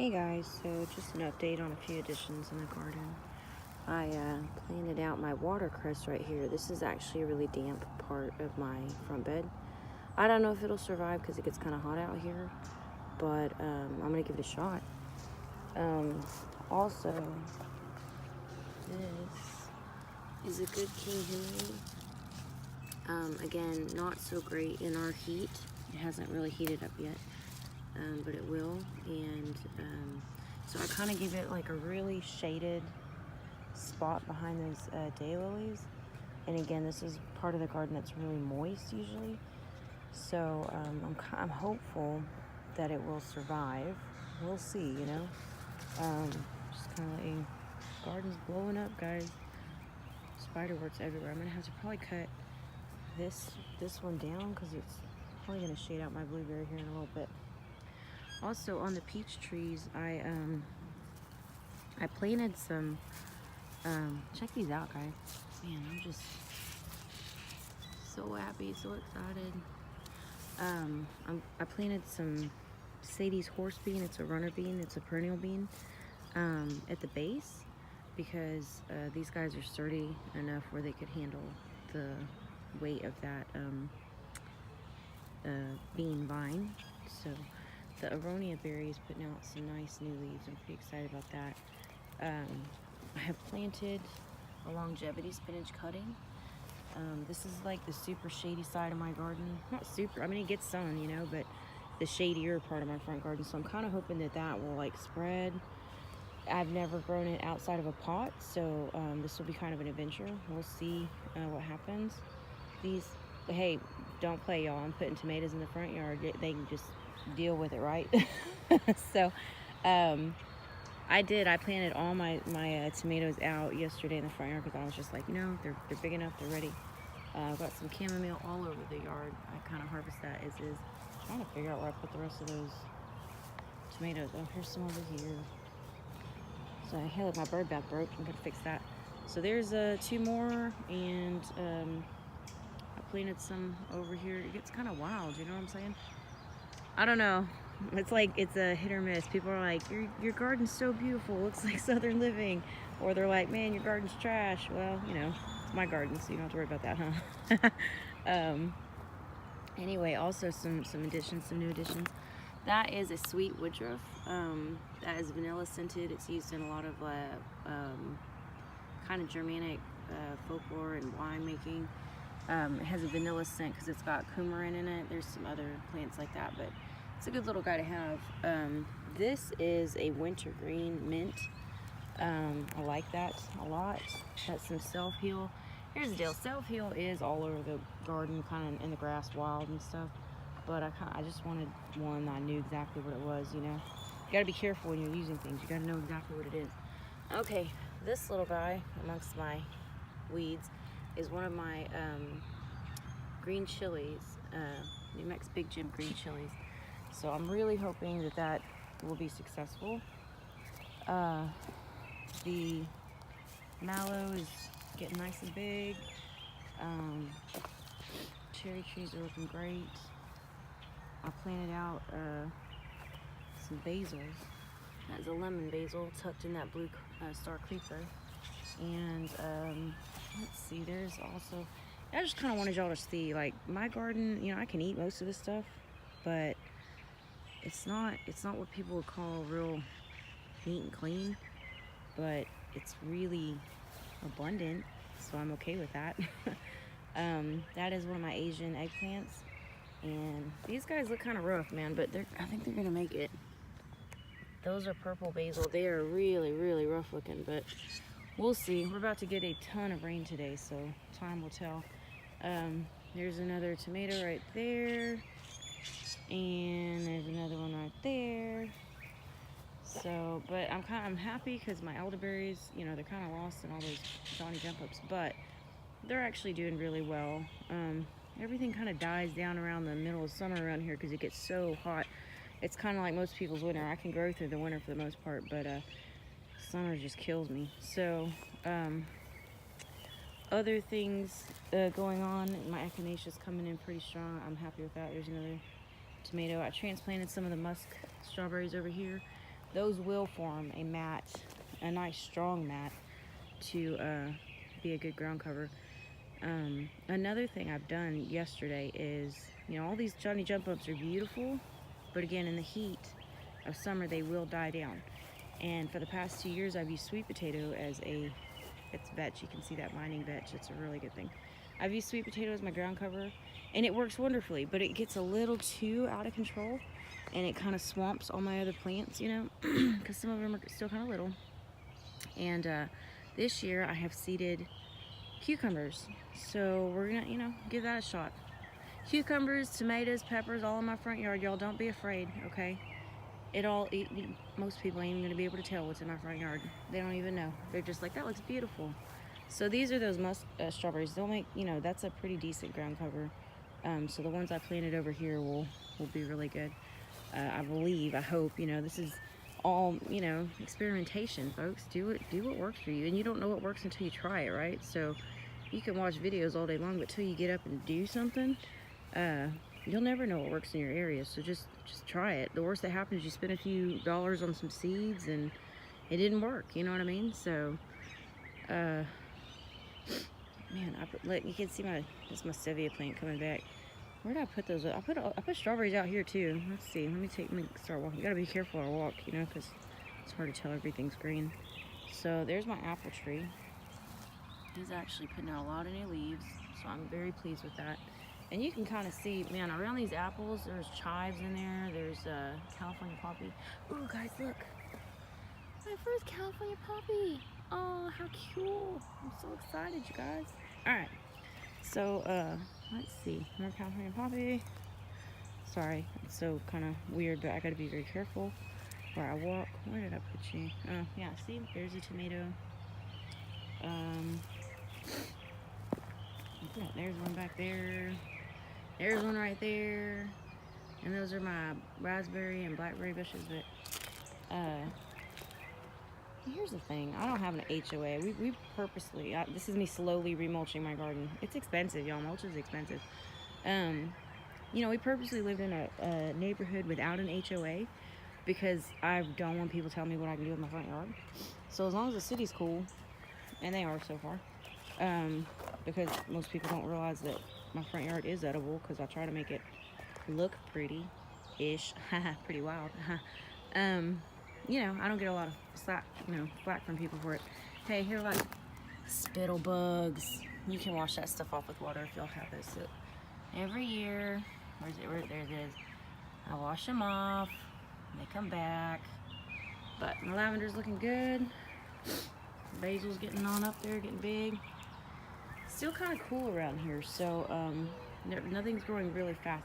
Hey guys, so just an update on a few additions in the garden. I planted out my watercress right here. This is actually a really damp part of my front bed. I don't know if it'll survive because it gets kind of hot out here, but I'm gonna give it a shot. Also, this is a good King Henry. Again, not so great in our heat. It hasn't really heated up yet. But it will, and so I kind of give it like a really shaded spot behind those daylilies. And again, this is part of the garden that's really moist usually, so I'm hopeful that it will survive. We'll see, you know. Just kind of like, garden's blowing up, guys. Spiderworts everywhere. I'm gonna have to probably cut this one down because it's probably gonna shade out my blueberry here in a little bit. Also, on the peach trees, I planted some, check these out, guys. Man, I'm just so happy, so excited. I planted some Sadie's horse bean. It's a runner bean. It's a perennial bean at the base because these guys are sturdy enough where they could handle the weight of that bean vine. So the aronia berry is putting out some nice new leaves. I'm pretty excited about that. I have planted a longevity spinach cutting. This is like the super shady side of my garden. Not super, I mean it gets sun, you know, but the shadier part of my front garden. So I'm kind of hoping that that will like spread. I've never grown it outside of a pot, so this will be kind of an adventure. We'll see what happens. These, hey, don't play, y'all. I'm putting tomatoes in the front yard. They can just deal with it, right? So I planted all my tomatoes out yesterday in the front yard because I was just like, you know, they're big enough, they're ready. I've got some chamomile all over the yard. I kind of harvest that as is. I'm trying to figure out where I put the rest of those tomatoes. Oh, here's some over here. So hey, look, my bird bath broke. I'm gonna fix that. So there's 2 more, and I planted some over here. It gets kind of wild, you know what I'm saying? I don't know. It's like it's a hit or miss. People are like, your garden's so beautiful, looks like Southern living, or they're like, man, your garden's trash. Well, you know, it's my garden, so you don't have to worry about that, huh? Anyway, also some additions, some new additions. That is a sweet woodruff. That is vanilla scented. It's used in a lot of kind of Germanic folklore and winemaking. It has a vanilla scent because it's got coumarin in it. There's some other plants like that, but it's a good little guy to have. This is a wintergreen mint. I like that a lot. That's some self-heal. Here's the deal. Self-heal is all over the garden, kind of in the grass, wild and stuff. But I just wanted one that I knew exactly what it was, you know. You gotta be careful when you're using things. You gotta know exactly what it is. Okay, this little guy amongst my weeds is one of my green chilies, New Mex Big Jim green chilies. So I'm really hoping that that will be successful. The mallow is getting nice and big. Cherry trees are looking great. I planted out some basils. That's a lemon basil tucked in that blue star creeper. And let's see, there's also, I just kind of wanted y'all to see, like, my garden, you know, I can eat most of this stuff, but it's not what people would call real neat and clean, but it's really abundant, so I'm okay with that. That is one of my Asian eggplants, and these guys look kind of rough, man, but I think they're gonna make it. Those are purple basil. They are really, really rough looking, but we'll see. We're about to get a ton of rain today, so time will tell. There's another tomato right there, and there's another one right there. So, but I'm happy because my elderberries, you know, they're kind of lost in all those Johnny jump ups, but they're actually doing really well. Everything kind of dies down around the middle of summer around here because it gets so hot. It's kind of like most people's winter. I can grow through the winter for the most part, but summer just kills me. So other things going on. My echinacea's coming in pretty strong. I'm happy with that. There's another tomato. I transplanted some of the musk strawberries over here. those will form a mat, a nice strong mat to be a good ground cover. Another thing I've done yesterday is, all these Johnny jump ups are beautiful, but again, in the heat of summer, they will die down. And for the past 2 years, I've used sweet potato as it's vetch. You can see that vining vetch. It's a really good thing. I've used sweet potato as my ground cover, and it works wonderfully, but it gets a little too out of control, and it kind of swamps all my other plants, because some of them are still kind of little. And this year I have seeded cucumbers, so we're gonna, give that a shot. Cucumbers, tomatoes, peppers, all in my front yard. Y'all don't be afraid, okay? Most people ain't even gonna be able to tell what's in my front yard. They don't even know. They're just like, that looks beautiful. So these are those strawberries. They'll make, that's a pretty decent ground cover. So the ones I planted over here will be really good. I believe, I hope, this is all, experimentation, folks. Do what works for you. And you don't know what works until you try it, right? So you can watch videos all day long, but till you get up and do something, you'll never know what works in your area. So just try it. The worst that happens is you spend a few dollars on some seeds and it didn't work, you know what I mean? So man, you can see this my stevia plant coming back. Where did I put those? I put strawberries out here too. Let's see. Let me start walking. You gotta be careful while I walk, because it's hard to tell everything's green. So there's my apple tree. He's actually putting out a lot of new leaves, so I'm very pleased with that. And you can kind of see, man, around these apples, there's chives in there. There's California poppy. Ooh, guys, look. My first California poppy. Oh, how cool. I'm so excited, you guys. All right. So, let's see. More California poppy. Sorry, it's so kind of weird, but I gotta be very careful where I walk. Where did I put you? Oh, yeah, see? There's a tomato. There's one back there. There's one right there. And those are my raspberry and blackberry bushes, but, here's the thing. I don't have an HOA. We purposely, this is me slowly remulching my garden. It's expensive, y'all. Mulch is expensive. We purposely lived in a neighborhood without an HOA because I don't want people telling me what I can do with my front yard. So as long as the city's cool, and they are so far, because most people don't realize that my front yard is edible because I try to make it look pretty-ish. Pretty wild. I don't get a lot of flack from people for it. Hey, here are like spittle bugs. You can wash that stuff off with water if y'all have those. So every year, there it is. I wash them off. They come back. But my lavender's looking good. Basil's getting on up there, getting big. Still kind of cool around here, so nothing's growing really fast.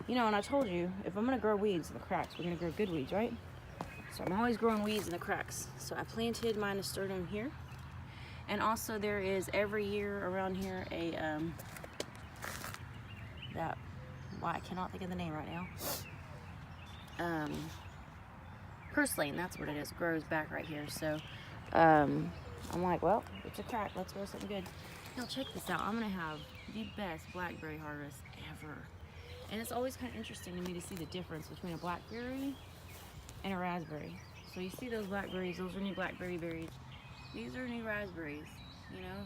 And I told you, if I'm gonna grow weeds in the cracks, we're gonna grow good weeds, right? So I'm always growing weeds in the cracks. So I planted my nasturtium here. And also there is every year around here I cannot think of the name right now. Purslane, that's what it is. It grows back right here. So I'm like, well, it's a crack. Let's grow something good. Now check this out. I'm gonna have the best blackberry harvest ever. And it's always kind of interesting to me to see the difference between a blackberry and a raspberry. So you see those blackberries, those are new blackberry berries. These are new raspberries,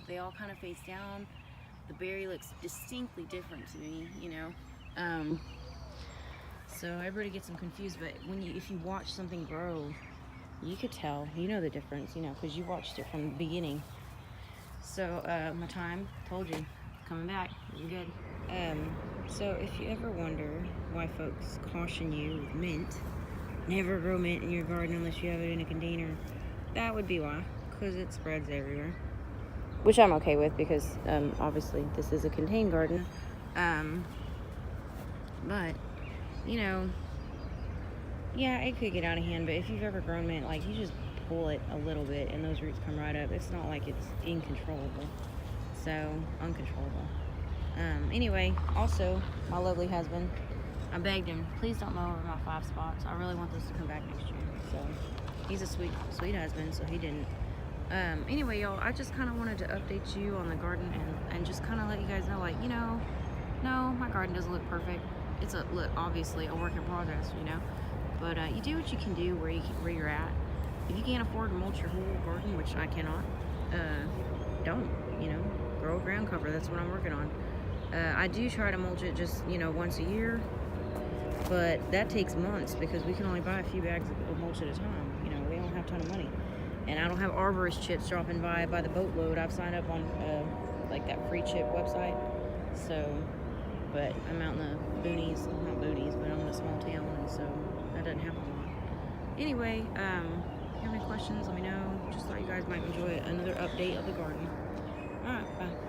they all kind of face down. The berry looks distinctly different to me, so everybody gets them confused, but if you watch something grow, you could tell, the difference, because you watched it from the beginning. So my time, told you, coming back, you're good. So if you ever wonder why folks caution you with mint, never grow mint in your garden unless you have it in a container, that would be why, because it spreads everywhere. Which I'm okay with because obviously this is a contained garden. But, yeah, it could get out of hand, but if you've ever grown mint, you just pull it a little bit and those roots come right up. It's not like it's uncontrollable. Anyway, also, my lovely husband, I begged him, please don't mow over my 5 spots. I really want this to come back next year. So he's a sweet, sweet husband, so he didn't. Anyway, y'all, I just kind of wanted to update you on the garden and just kind of let you guys know, no, my garden doesn't look perfect. It's obviously a work in progress, But you do what you can do where you're at. If you can't afford to mulch your whole garden, which I cannot, don't, you know, grow a ground cover. That's what I'm working on. I do try to mulch it just, you know, once a year, but that takes months because we can only buy a few bags of mulch at a time. You know, we don't have a ton of money. And I don't have arborist chips dropping by the boatload. I've signed up on like that free chip website. So, but I'm out in the boonies, not boonies, but I'm in a small town, and so that doesn't happen a lot. Anyway, if you have any questions, let me know. Just thought you guys might enjoy another update of the garden. Alright, bye.